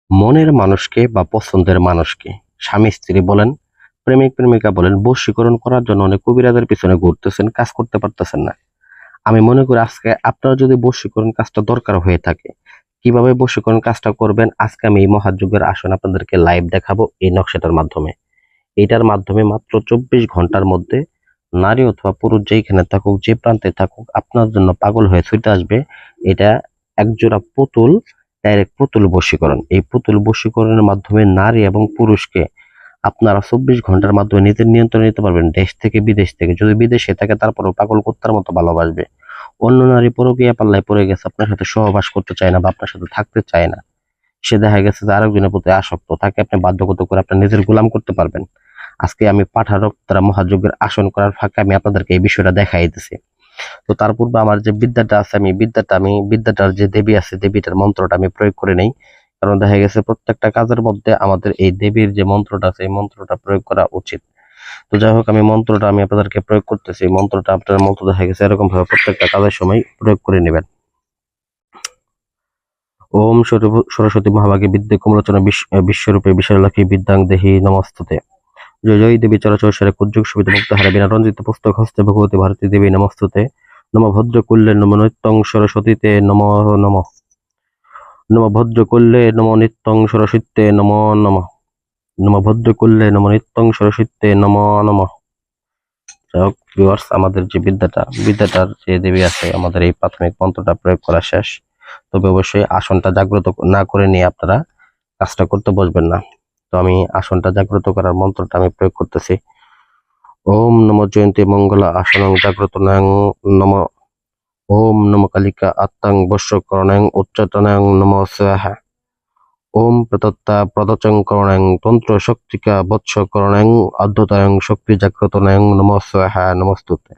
মনের মানুষকে বা পছন্দের মানুষকে স্বামী স্ত্রী বলেন, প্রেমিক প্রেমিকা বলেন, বশীকরণ করার জন্য অনেক কবিরাজের পিছনে ঘুরতেছেন, কাজ করতে পারতেছেন না। আমি মনে করি আজকে আপনার যদি বশীকরণ কাজটা দরকার হয়ে থাকে, কিভাবে বশীকরণ কাজটা করবেন আজকে আমি এই মহাযজ্ঞের আসন আপনাদেরকে লাইভ দেখাবো এই নকশাটার মাধ্যমে। এটার মাধ্যমে মাত্র 24 ঘন্টার মধ্যে নারী অথবা পুরুষ যেইখানে থাকুক, যে প্রান্তে থাকুক, আপনার জন্য পাগল হয়ে ছুটে আসবে। এটা একজোড়া পুতুল, ডাইরেক্ট পুতুল বশীকরণ। এই পুতুল বশীকরণের মাধ্যমে নারী এবং পুরুষকে আপনারা 24 ঘন্টার মাধ্যমে নিজের নিয়ন্ত্রণে নিতে পারবেন, দেশ থেকে বিদেশ থেকে। যদি বিদেশে থাকে তারপরেও পাগল কুত্তার মতো ভালোবাসবে। অন্য নারী পরকীয়া পাল্লায় পড়ে গেছে, আপনার সাথে সহবাস করতে চায় না বা আপনার সাথে থাকতে চায় না, সে দেখা গেছে যে আরেকজনের প্রতি আসক্ত, তাকে আপনি বাধ্যগত করে আপনার নিজের গোলাম করতে পারবেন। আজকে আমি পাঠারক দ্বারা মহাযজ্ঞের আসন করার ফাঁকে আমি আপনাদেরকে এই বিষয়টা দেখাই দিতেছি। তো তার পূর্বে আমার যে বিদ্যাটা আছে, আমি বিদ্যাটার যে দেবী আছে, দেবীটার মন্ত্রটা আমি প্রয়োগ করে নেই। কারণ দেখা গেছে প্রত্যেকটা কাজের মধ্যে আমাদের এই দেবীর যে মন্ত্রটা আছে এই মন্ত্রটা প্রয়োগ করা উচিত। তো যাই হোক, আমি মন্ত্রটা আমি আপনাদেরকে প্রয়োগ করতেছি। মন্ত্রটা আপনার মন্ত্র দেখা গেছে এরকম ভাবে প্রত্যেকটা কাজের সময় প্রয়োগ করে নেবেন। ওম সরস্বতী মহাভাগে বিদ্যে কমলোচনা বিশ্বরূপে বিশালাক্ষী বিদ্যাং দেহি নমস্তুতে। জয় জয় দেবী চরাচর কুজ্জুগ সুবিধা মুক্ত হারা বিনা রঞ্জিত পুস্তক হস্তে ভগবতী ভারতী দেবী নমস্তুতে। নম ভদ্রকুল্যে নম নিত্যং সরস্বতীতে নম নম। নম ভদ্রকুল্যে নম নিত্যং সরস্বতীতে নম নম। নম ভদ্রকুল্যে নম নিত্যং সরস্বতীতে নম নম। ভিউয়ার্স, আমাদের যে বিদ্যাটার যে দেবী আছে, আমাদের এই প্রাথমিক মন্ত্রটা প্রয়োগ করা শেষ। তবে অবশ্যই আসনটা জাগ্রত না করে নিয়ে আপনারা কাজটা করতে বসবেন না। তো আমি আসনটা জাগ্রত করার মন্ত্রটা আমি প্রয়োগ করতেছি। ওম নম জয়ন্তী মঙ্গলা আসনং জাগ্রত নম। ওম নম কালিকা আত্মাং বশ্যকরণং উচ্চতনং নম স্বাহা। ওম প্রদত্তা প্রদচং করণং তন্ত্র শক্তিকা বৎসকরণং অদ্ভুতং শক্তি জাগ্রতনং নম স্বাহা নমস্তুতে।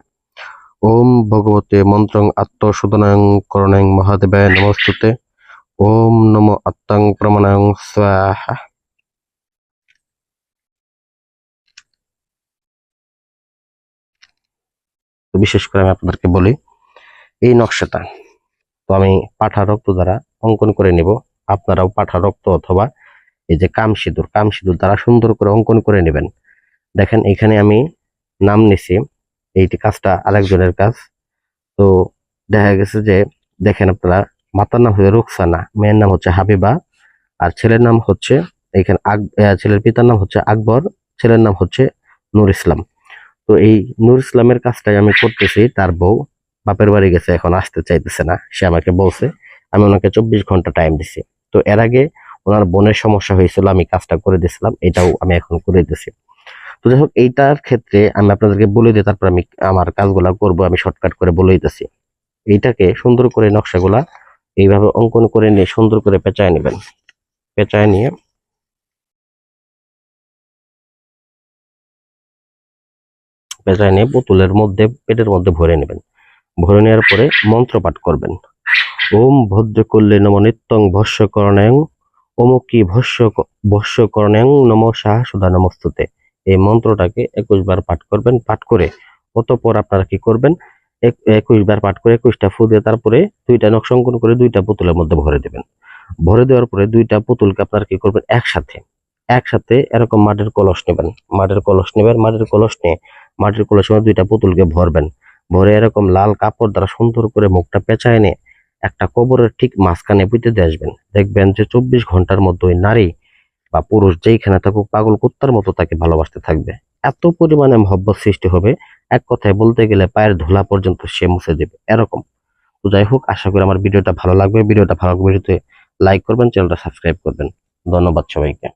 ওম ভগবতে মন্ত্রং আত্মশোধনং করণং মহাদেবায় নমস্তুতে। ওম নম আত্মাং প্রমাণং স্বাহা। বিশেষ করে আমি আপনাদেরকে বলি এই নকশাটা তো আমি পাঠা রক্ত দ্বারা অঙ্কন করে নিব। আপনারাও পাঠা রক্ত অথবা এই যে কাম সিঁদুর দ্বারা সুন্দর করে অঙ্কন করে নেবেন। দেখেন এখানে আমি নাম নিছি, এইটি কাজটা আরেকজনের কাজ। তো দেখা গেছে যে দেখেন আপনারা, মাতার নাম হচ্ছে রুকসানা, মেয়ের নাম হচ্ছে হাবিবা, আর ছেলের নাম হচ্ছে এখানে ছেলের পিতার নাম হচ্ছে আকবর, ছেলের নাম হচ্ছে নূর ইসলাম। তো এই নূর ইসলামের কাজটাই আমি করতেছি। তার বউ বাপের বাড়ি গেছে, এখন আসতে চাইতেছে না। সে আমাকে বলছে, আমি ওনাকে 24 ঘন্টা টাইম দিছি। তো এর আগে ওনার বোনের সমস্যা হয়েছিল, আমি কাজটা করে দিয়েছিলাম, এটাও আমি এখন করে দিতেছি। তো যাই হোক, এইটার ক্ষেত্রে আমি আপনাদেরকে বলে দিই, তারপর আমি আমার কাজগুলা করব। আমি শর্টকাট করে বলে দিতেছি। এইটাকে সুন্দর করে নকশাগুলা এইভাবে অঙ্কন করে নিয়ে সুন্দর করে পেঁচায় নেবেন। পেঁচায় নিয়ে পুতুলের মধ্যে, পেটের মধ্যে ভরে নেবেন। ভরে নেওয়ার পরে মন্ত্র পাঠ করবেন। ওম ভদ্রকুল্যে নম নিত্যং ভস্যকরণং অমুকি ভস্যকরণং নম সাহা সুধা নমস্তুতে। এই মন্ত্রটাকে 21 বার পাঠ করবেন। পাঠ করে অতঃপর আপনারা কি করবেন, 21 বার পাঠ করে 21টা ফু দিয়ে তারপরে 2টা নকশা অঙ্কন করে 2টা পুতুলের মধ্যে ভরে দেবেন। ভরে দেওয়ার পরে 2টা পুতুলকে আপনারা কি করবেন, একসাথে এরকম মাটির কলস নেবেন। মাটির কলসের মধ্যে 2টা পুতুলকে ভরবেন। ভরে এরকম লাল কাপড় দ্বারা সুন্দর করে মুখটা পেঁচায় নিয়ে একটা কবরের ঠিক মাঝখানে পুঁতে দিয়ে আসবেন। দেখবেন যে 24 ঘন্টার মধ্যে ওই নারী বা পুরুষ যেইখানে থাকুক পাগল কুত্তার মতো তাকে ভালোবাসতে থাকবে। এত পরিমাণে মহব্বত সৃষ্টি হবে, এক কথায় বলতে গেলে পায়ের ধুলা পর্যন্ত সে মুছে দেবে এরকম। তো যাই হোক, আশা করি আমার ভিডিওটা ভালো লাগবে। ভিডিওটা ভালো লাগবে লাইক করবেন, চ্যানেলটা সাবস্ক্রাইব করবেন। ধন্যবাদ সবাইকে।